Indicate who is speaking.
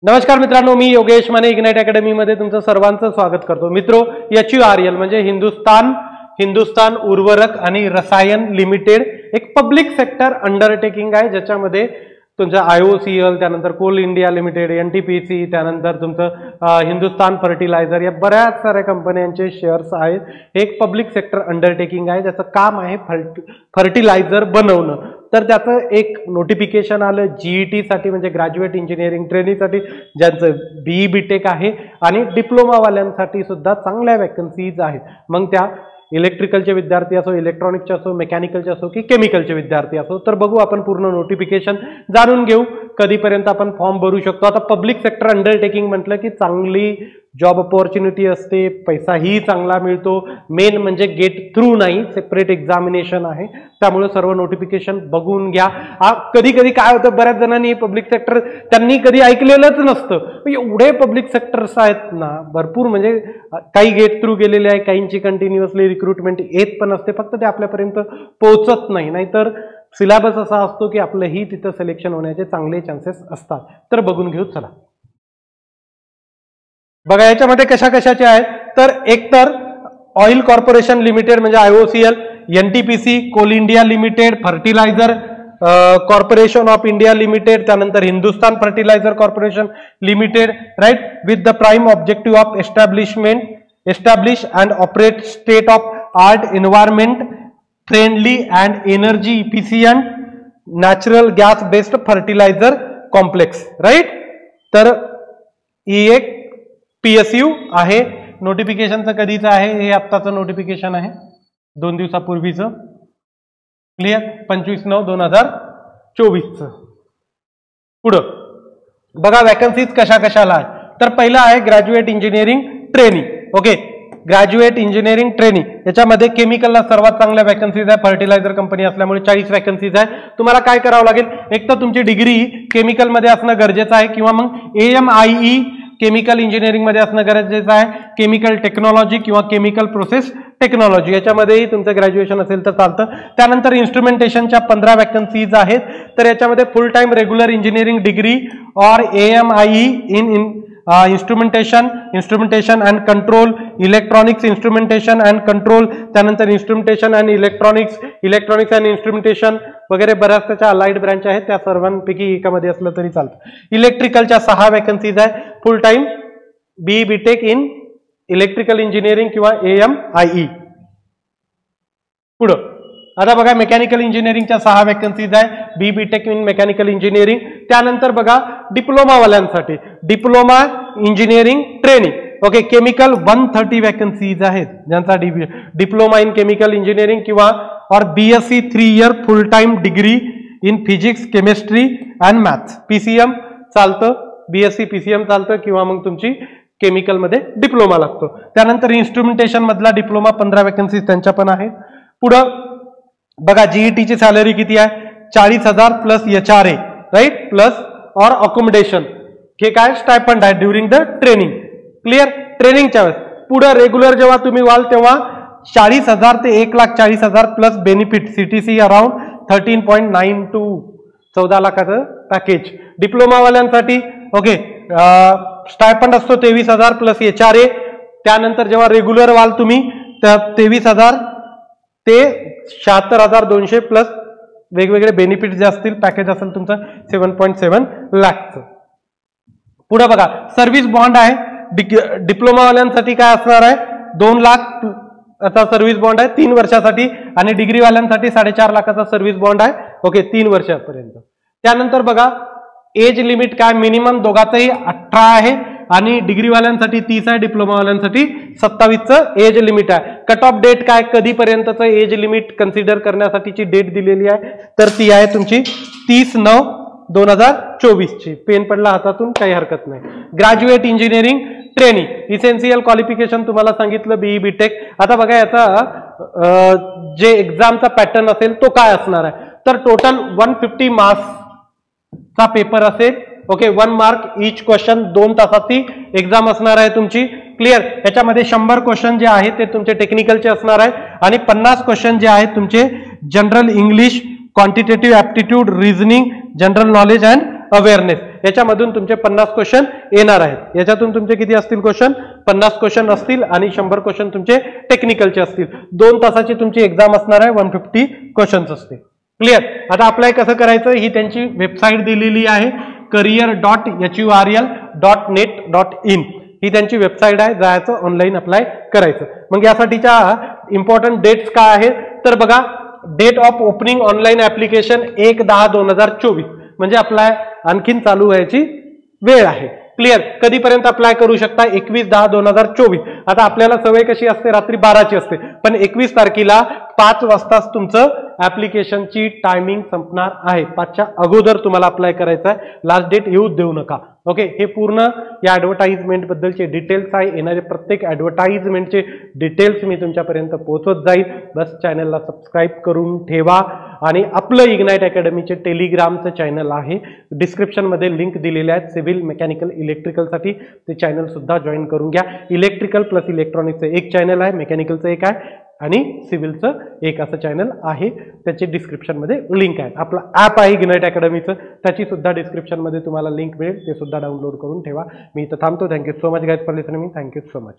Speaker 1: नमस्कार मित्रांनो, मी Yogesh Mane ignite academy मध्ये तुमचं सर्वांचं स्वागत करतो. मित्रो, HURL म्हणजे हिंदुस्तान उर्वरक आणि रसायन लिमिटेड एक पब्लिक सेक्टर अंडरटेकिंग आहे, ज्याच्यामध्ये तुमचं IOCL, त्यानंतर कोल इंडिया लिमिटेड, NTPC, त्यानंतर तुमचं हिंदुस्तान फर्टिलायझर, या बऱ्याच साऱ्या कंपन्यांचे शेअर्स आहेत. हे एक पब्लिक सेक्टर अंडरटेकिंग आहे, ज्याचं काम आहे फर्टिलायझर बनवणं. तर त्याचं एक नोटिफिकेशन आलं GET साठी, म्हणजे ग्रॅज्युएट इंजिनिअरिंग ट्रेनिंगसाठी, ज्यांचं BE BTech आहे, आणि डिप्लोमावाल्यांसाठी सुद्धा चांगल्या वॅकन्सीज आहेत. मग त्या इलेक्ट्रिकलचे विद्यार्थी असो, इलेक्ट्रॉनिक्सचे असो, मेकॅनिकलचे असो की केमिकलचे विद्यार्थी असो. तर बघू आपण पूर्ण नोटिफिकेशन, जाणून घेऊ कधीपर्यंत आपण फॉर्म भरू शकतो. आता पब्लिक सेक्टर अंडरटेकिंग म्हटलं की चांगली जॉब अपॉर्च्युनिटी असते, पैसाही चांगला मिळतो. मेन म्हणजे गेट थ्रू नाही, सेपरेट एक्झामिनेशन आहे. त्यामुळे सर्व नोटिफिकेशन बघून घ्या. कधी कधी काय होतं, बऱ्याच जणांनी पब्लिक सेक्टर त्यांनी कधी ऐकलेलंच नसतं. एवढे पब्लिक सेक्टर्स आहेत ना, भरपूर, म्हणजे काही गेट थ्रू गेलेले आहे, काहींची कंटिन्युअसली रिक्रुटमेंट येत पण असते, फक्त ते आपल्यापर्यंत पोहोचत नाही. नाहीतर सिलेबस असा असतो की आपलंही तिथं सिलेक्शन होण्याचे चांगले चान्सेस असतात. तर बघून घेऊ चला. बघा याच्यामध्ये कशा कशाचे आहेत. तर एक तर ऑइल कॉर्पोरेशन लिमिटेड म्हणजे IOCL, NTPC, coal India limited, fertiliser corporation of India limited, त्यानंतर Hindustan fertiliser corporation limited, right, with the prime objective of establish and operate state of art environment friendly and energy efficient natural gas based fertiliser complex, right. तर ही एक PSU आहे. नोटिफिकेशनचं कधीचं आहे, हे आत्ताचं notification आहे, 2 दिवसापूर्वीचं. क्लिअर, 25/9/2024. पुढं बघा वॅकन्सीज कशा कशाला आहे. तर पहिला आहे graduate engineering training. Okay, graduate engineering training याच्यामध्ये केमिकलला सर्वात चांगल्या वॅकन्सीज आहे. फर्टिलायझर कंपनी असल्यामुळे 40 वॅकन्सीज आहे. तुम्हाला काय करावं लागेल, एक तर तुमची डिग्री केमिकलमध्ये असणं गरजेचं आहे, किंवा मग AMIE केमिकल इंजिनिअरिंग मध्ये असणं गरजेचं आहे. केमिकल टेक्नॉलॉजी किंवा केमिकल प्रोसेस टेक्नॉलॉजी याच्यामध्येही तुमचं ग्रॅज्युएशन असेल तर चालतं. त्यानंतर इन्स्ट्रुमेंटेशनच्या 15 वॅकन्सीज आहेत. तर याच्यामध्ये full time regular engineering degree और AMIE in instrumentation and control, electronics instrumentation and control, त्यानंतर instrumentation and electronics and instrumentation वगैरे बऱ्याच त्याच्या अलाइड ब्रँच आहेत. त्या सर्वांपैकी एकामध्ये असलं तरी चालतं. इलेक्ट्रिकलच्या 6 वॅकन्सीज आहे. फुल time BE BTech in electrical engineering किंवा AMIE. पुढं आता बघा मेकॅनिकल इंजिनिअरिंगच्या 6 वॅकन्सीज आहे. BE BTech in mechanical engineering. त्यानंतर बघा डिप्लोमावाल्यांसाठी diploma engineering training. Okay, chemical 130 vacancies आहेत, ज्यांचा डिप्लोमा इन केमिकल इंजिनिअरिंग किंवा और BSc 3 year full time degree in physics, chemistry and maths. PCM चालतं, BSc PCM चालतं, किंवा मग तुमची केमिकल मध्ये डिप्लोमा लागतो. त्यानंतर इन्स्ट्रुमेंटेशन मधला डिप्लोमा 15 वॅकन्सीज त्यांच्या पण आहेत. पुढं बघा GET ची सॅलरी किती आहे, 40,000 प्लस HRA, राईट, प्लस और अकोमोडेशन. हे काय स्टायफंड आहे ड्युरिंग द ट्रेनिंग. क्लिअर, ट्रेनिंगच्या वेळेस. पुढे रेग्युलर जेव्हा तुम्ही व्हाल तेव्हा 40,000 ते 1,40,000 प्लस बेनिफिट, CTC अराउंड 13.92, 14 लाखाचं पॅकेज. डिप्लोमावाल्यांसाठी ओके स्टायफंड असतो 23,000 प्लस HRA. त्यानंतर जेव्हा रेग्युलर व्हाल तुम्ही 23,000 ते 76,200 प्लस वेगवेगळे बेनिफिट जे असतील, पॅकेज असेल तुमचं 7.7 लाखचं. पुढे बघा सर्व्हिस बॉन्ड आहे. डिप्लोमावाल्यांसाठी काय असणार आहे, 2 लाख आता सर्व्हिस बॉन्ड आहे 3 वर्षासाठी, आणि डिग्रीवाल्यांसाठी 4.5 लाखाचा सर्व्हिस बॉन्ड आहे. ओके, 3 वर्षापर्यंत. त्यानंतर बघा एज लिमिट काय, मिनिमम दोघांचंही 18 आहे, आणि डिग्रीवाल्यांसाठी 30 आहे, डिप्लोमावाल्यांसाठी 27चं एज लिमिट आहे. कट ऑफ डेट काय, कधीपर्यंतचं एज लिमिट कन्सिडर करण्यासाठीची डेट दिलेली आहे, तर ती आहे तुमची 30/9/2024 ची. पेन पडला हातातून काही हरकत नाही. Graduate engineering training essential qualification तुम्हाला सांगितलं BE BTech. आता बघा याचा जे एक्झामचा पॅटर्न असेल तो काय असणार आहे. तर टोटल 150 मार्क्सचा पेपर असेल. ओके, 1 मार्क ईच क्वेश्चन, 2 तासाची एक्झाम असणार आहे तुमची. क्लिअर, याच्यामध्ये 100 क्वेश्चन जे आहेत ते तुमचे टेक्निकलचे असणार आहे, आणि 50 क्वेश्चन जे आहेत तुमचे general English, quantitative aptitude, reasoning, general knowledge and awareness याच्यामधून तुमचे 50 क्वेश्चन येणार आहेत. याच्यातून तुमचे किती असतील क्वेश्चन? 50 क्वेश्चन असतील आणि 100 क्वेश्चन तुमचे टेक्निकलचे असतील. 2 तासाची तुमची एक्झाम असणार आहे. 150 क्वेश्चन्स असतील. क्लिअर. आता अप्लाय कसं करायचं ही त्यांची वेबसाईट दिलेली आहे, career.hurl.net.in ही त्यांची वेबसाईट आहे. जायचं ऑनलाईन अप्लाय करायचं. मग यासाठीच्या इम्पॉर्टंट डेट्स काय आहेत तर बघा, date of opening online application 1/10/2024 म्हणजे अप्लाय आणखीन चालू व्हायची वेळ आहे. क्लिअर. कधीपर्यंत अप्लाय करू शकता? 21/10/2024. आता आपल्याला सवय कशी असते, रात्री 12ची असते, पण 21 तारखेला 5 वाजताच तुमचं ऍप्लिकेशनची टायमिंग संपणार आहे. 5च्या अगोदर तुम्हाला अप्लाय करायचं आहे. लास्ट डेट येऊ देऊ नका. ओके. हे पूर्ण या ऍडव्हर्टाइजमेंट बद्दलचे डिटेल्स आहे. येणारे प्रत्येक ऍडव्हर्टाइजमेंटचे डिटेल्स मी तुमच्यापर्यंत पोहोचवत जाईल. बस चॅनलला सबस्क्राईब करून ठेवा आणि आपलं इग्नाइट अकॅडमीचे टेलिग्रामचं चॅनल आहे, डिस्क्रिप्शन मध्ये लिंक दिलेले आहेत. सिव्हिल, मेकॅनिकल, इलेक्ट्रिकलसाठी ते चॅनल सुद्धा जॉईन करून घ्या. इलेक्ट्रिकल प्लस इलेक्ट्रॉनिकचं एक चॅनल आहे, मेकॅनिकलचं एक आहे आणि सिव्हिलचं एक असं चॅनल आहे. त्याची डिस्क्रिप्शन मध्ये लिंक आहे. आपलं ऍप आहे इग्नाइट अकॅडमीचं, त्याची सुद्धा डिस्क्रिप्शन मध्ये तुम्हाला लिंक मिळेल. ते सुद्धा डाउनलोड करून ठेवा. मी इथं थांबतो. Thank you so much guys for listening. Thank you so much.